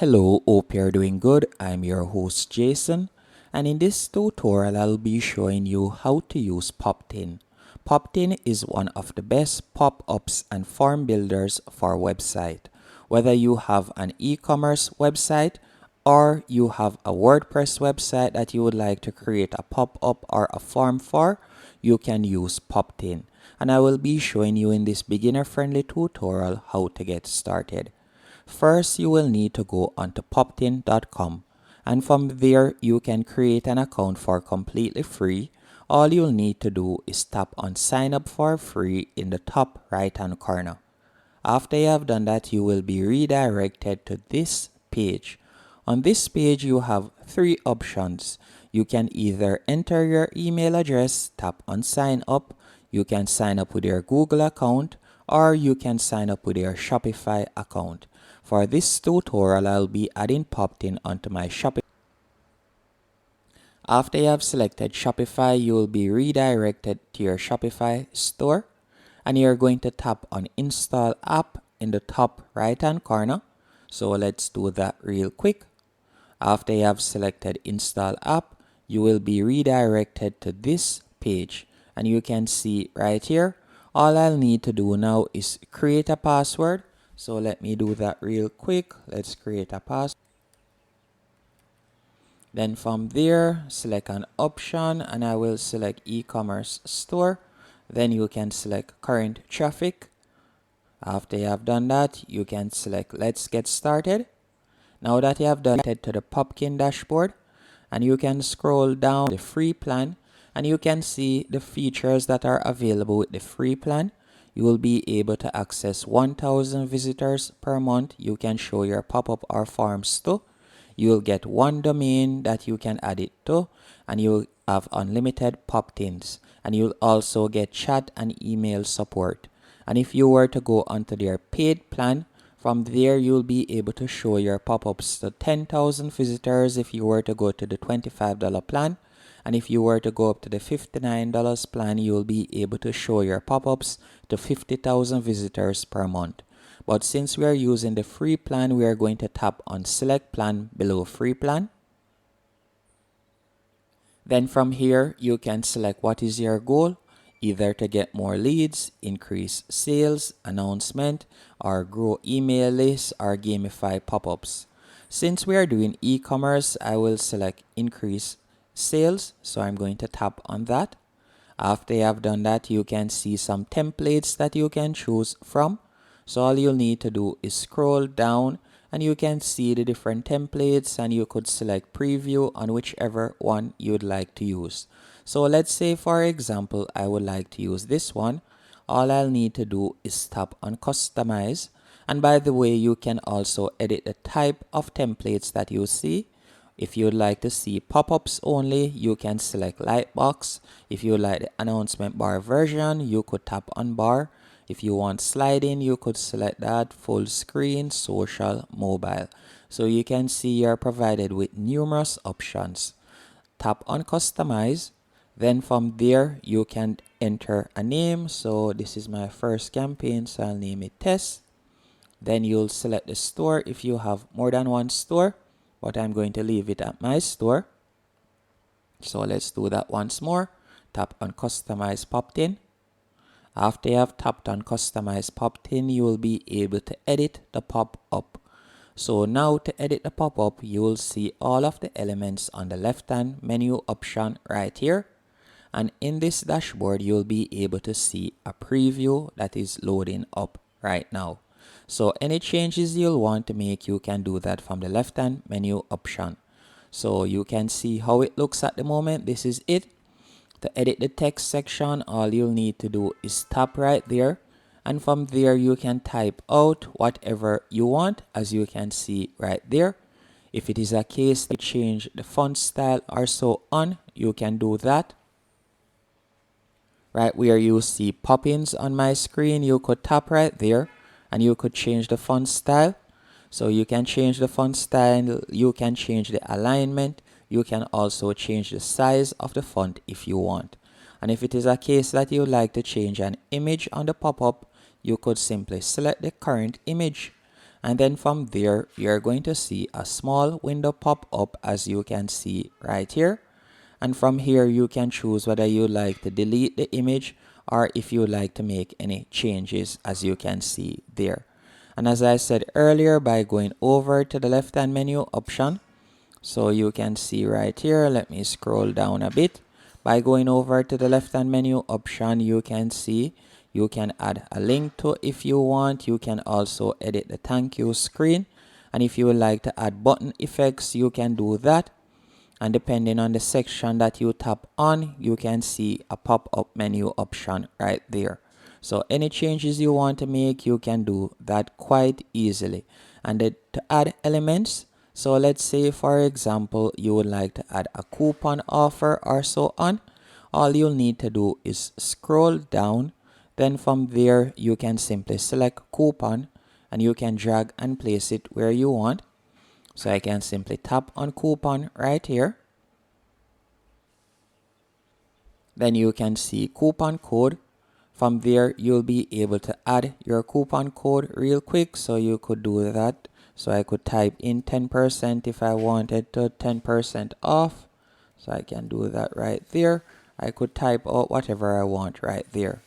Hello, hope you're doing good. I'm your host Jason, and in this tutorial I'll be showing you how to use Poptin. Poptin is one of the best pop-ups and form builders for website. Whether you have an e-commerce website or you have a WordPress website that you would like to create a pop-up or a form for, you can use Poptin. And I will be showing you in this beginner-friendly tutorial how to get started. First, you will need to go onto poptin.com, and from there you can create an account for completely free. All you'll need to do is tap on sign up for free in the top right hand corner. After you have done that, you will be redirected to this page. On this page you have three options. You can either enter your email address, tap on sign up, you can sign up with your Google account, or you can sign up with your Shopify account. For this tutorial, I'll be adding Poptin onto my Shopify. After you have selected Shopify, you will be redirected to your Shopify store, and you're going to tap on install app in the top right hand corner. So let's do that real quick. After you have selected install app, you will be redirected to this page, and you can see right here, all I'll need to do now is create a password. So let me do that real quick. Let's create a password. Then from there, select an option, and I will select e-commerce store. Then you can select current traffic. After you have done that, you can select let's get started. Now that you have done, head to the Poptin dashboard, and you can scroll down the free plan, and you can see the features that are available with the free plan. You will be able to access 1,000 visitors per month. You can show your pop-up or forms to. You will get one domain that you can add it to, and you will have unlimited Poptins, and you'll also get chat and email support. And if you were to go onto their paid plan, from there you'll be able to show your pop-ups to 10,000 visitors if you were to go to the $25 plan. And if you were to go up to the $59 plan, you'll be able to show your pop-ups to 50,000 visitors per month. But since we are using the free plan, we are going to tap on select plan below free plan. Then from here, you can select what is your goal, either to get more leads, increase sales, announcement, or grow email lists or gamify pop-ups. Since we are doing e-commerce, I will select increase sales, so I'm going to tap on that. After you have done that, you can see some templates that you can choose from. So all you'll need to do is scroll down, and you can see the different templates, and you could select preview on whichever one you'd like to use. So let's say, for example, I would like to use this one. All I'll need to do is tap on customize. And by the way, you can also edit the type of templates that you see. If you'd like to see pop-ups only, you can select Lightbox. If you like the announcement bar version, you could tap on bar. If you want sliding, you could select that, full screen, social, mobile. So you can see you're provided with numerous options. Tap on customize. Then from there, you can enter a name. So this is my first campaign, so I'll name it test. Then you'll select the store if you have more than one store, but I'm going to leave it at my store. So let's do that once more. Tap on customize Poptin. After you have tapped on customize Poptin, you will be able to edit the pop-up. So now to edit the pop-up, you will see all of the elements on the left-hand menu option right here. And in this dashboard, you'll be able to see a preview that is loading up right now. So any changes you'll want to make, you can do that from the left-hand menu option. So you can see how it looks at the moment. This is it. To edit the text section, all you'll need to do is tap right there, and from there you can type out whatever you want, as you can see right there. If it is a case to change the font style or so on, you can do that. Right where you see pop-ins on my screen, you could tap right there and you could change the font style. So you can change the font style, you can change the alignment, you can also change the size of the font if you want. And if it is a case that you would like to change an image on the pop-up, you could simply select the current image. And then from there, you're going to see a small window pop up, as you can see right here. And from here, you can choose whether you like to delete the image or if you like to make any changes, as you can see there. And as I said earlier, by going over to the left hand menu option, so you can see right here, let me scroll down a bit. By going over to the left hand menu option, you can see you can add a link to if you want. You can also edit the thank you screen. And if you would like to add button effects, you can do that. And depending on the section that you tap on, you can see a pop-up menu option right there. So any changes you want to make, you can do that quite easily. And then to add elements, so let's say for example you would like to add a coupon offer or so on. All you'll need to do is scroll down. Then from there you can simply select coupon and you can drag and place it where you want. So I can simply tap on coupon right here. Then you can see coupon code. From there, you'll be able to add your coupon code real quick. So you could do that. So I could type in 10% if I wanted to 10% off. So I can do that right there. I could type out whatever I want right there.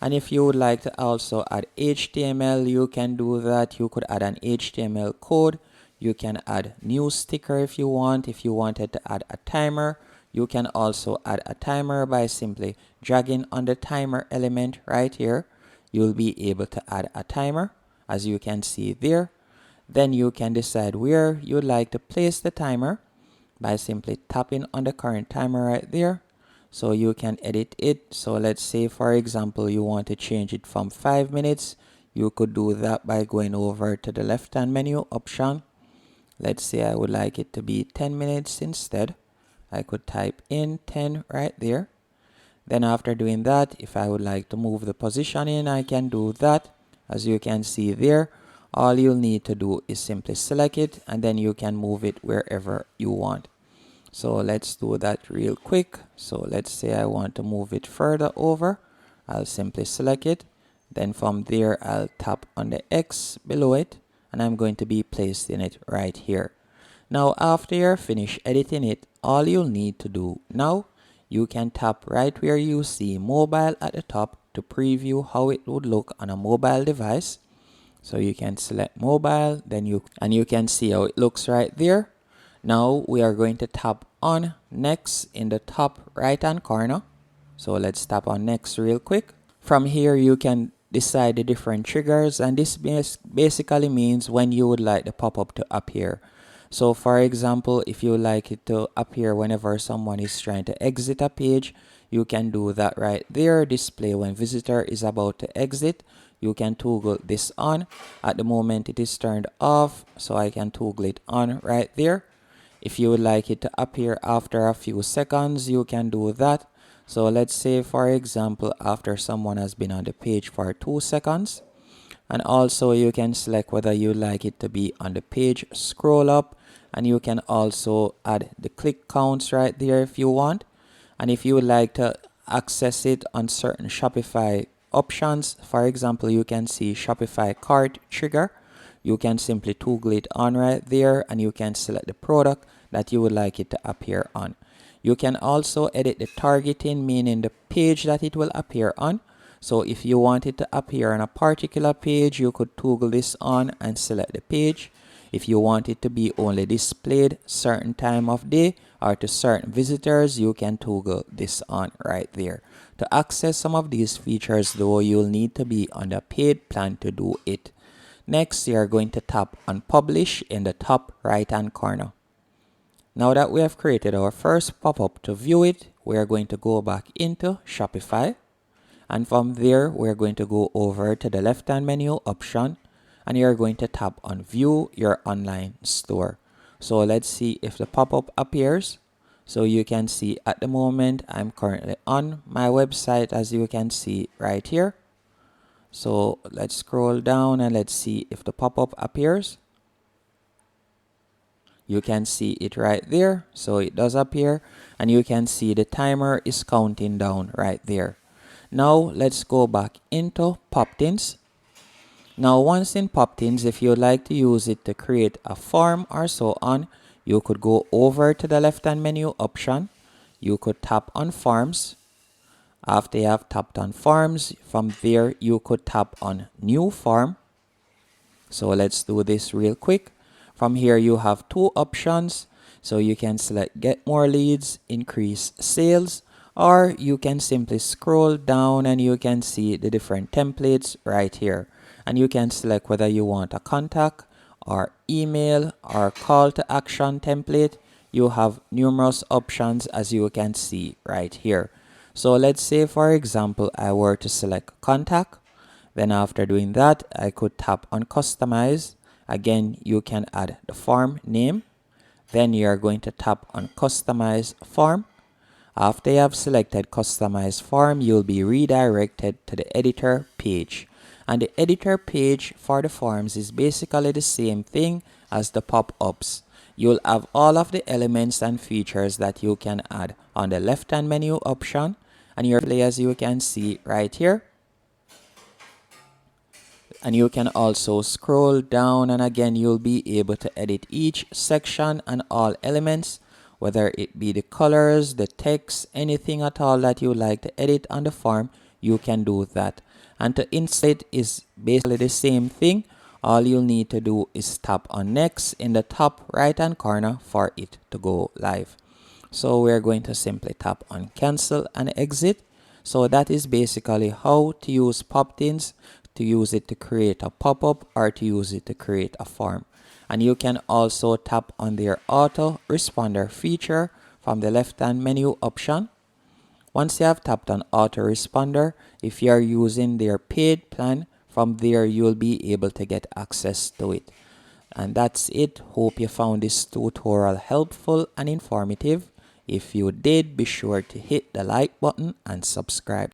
And if you would like to also add HTML, you can do that. You could add an HTML code. You can add new sticker if you want. If you wanted to add a timer, you can also add a timer by simply dragging on the timer element right here. You'll be able to add a timer, as you can see there. Then you can decide where you'd like to place the timer by simply tapping on the current timer right there. So you can edit it. So let's say for example you want to change it from 5 minutes. You could do that by going over to the left hand menu option. Let's say I would like it to be 10 minutes instead. I could type in 10 right there. Then after doing that, if I would like to move the position in, I can do that. As you can see there, all you'll need to do is simply select it and then you can move it wherever you want. So let's do that real quick. So let's say I want to move it further over. I'll simply select it. Then from there, I'll tap on the X below it and I'm going to be placing it right here. Now, after you're finished editing it, all you'll need to do now, you can tap right where you see mobile at the top to preview how it would look on a mobile device. So you can select mobile, then you can see how it looks right there. Now we are going to tap on next in the top right hand corner. So let's tap on next real quick. From here you can decide the different triggers, and this basically means when you would like the pop-up to appear. So for example, if you like it to appear whenever someone is trying to exit a page, you can do that right there. Display when visitor is about to exit. You can toggle this on. At the moment it is turned off, so I can toggle it on right there. If you would like it to appear after a few seconds, you can do that. So let's say for example after someone has been on the page for 2 seconds. And also you can select whether you like it to be on the page scroll up, and you can also add the click counts right there if you want. And if you would like to access it on certain Shopify options, for example you can see Shopify cart trigger. You can simply toggle it on right there and you can select the product that you would like it to appear on. You can also edit the targeting, meaning the page that it will appear on. So if you want it to appear on a particular page, you could toggle this on and select the page. If you want it to be only displayed certain time of day or to certain visitors, you can toggle this on right there. To access some of these features though, you'll need to be on the paid plan to do it. Next, you are going to tap on publish in the top right hand corner. Now that we have created our first pop-up, to view it, we are going to go back into Shopify. And from there, we're going to go over to the left hand menu option and you're going to tap on view your online store. So let's see if the pop-up appears. So you can see at the moment I'm currently on my website, as you can see right here. So let's scroll down and let's see if the pop-up appears. You can see it right there. So it does appear and you can see the timer is counting down right there. Now let's go back into Poptins. Now once in Poptins, if you'd like to use it to create a form or so on, you could go over to the left hand menu option. You could tap on forms. After you have tapped on forms, from there you could tap on new form. So let's do this real quick. From here you have two options. So you can select get more leads, increase sales, or you can simply scroll down and you can see the different templates right here. And you can select whether you want a contact or email or call to action template. You have numerous options as you can see right here. So let's say for example I were to select contact. Then after doing that, I could tap on customize. Again, you can add the form name. Then you are going to tap on customize form. After you have selected customize form, you'll be redirected to the editor page. And the editor page for the forms is basically the same thing as the pop-ups. You'll have all of the elements and features that you can add on the left hand menu option. And your as you can see right here. And you can also scroll down, and again you'll be able to edit each section and all elements, whether it be the colors, the text, anything at all that you like to edit on the form, you can do that. And to insert is basically the same thing. All you'll need to do is tap on next in the top right hand corner for it to go live. So we're going to simply tap on cancel and exit. So that is basically how to use Poptins, to use it to create a pop-up or to use it to create a form. And you can also tap on their auto responder feature from the left hand menu option. Once you have tapped on autoresponder, if you are using their paid plan, from there you'll be able to get access to it. And that's it. Hope you found this tutorial helpful and informative. If you did, be sure to hit the like button and subscribe.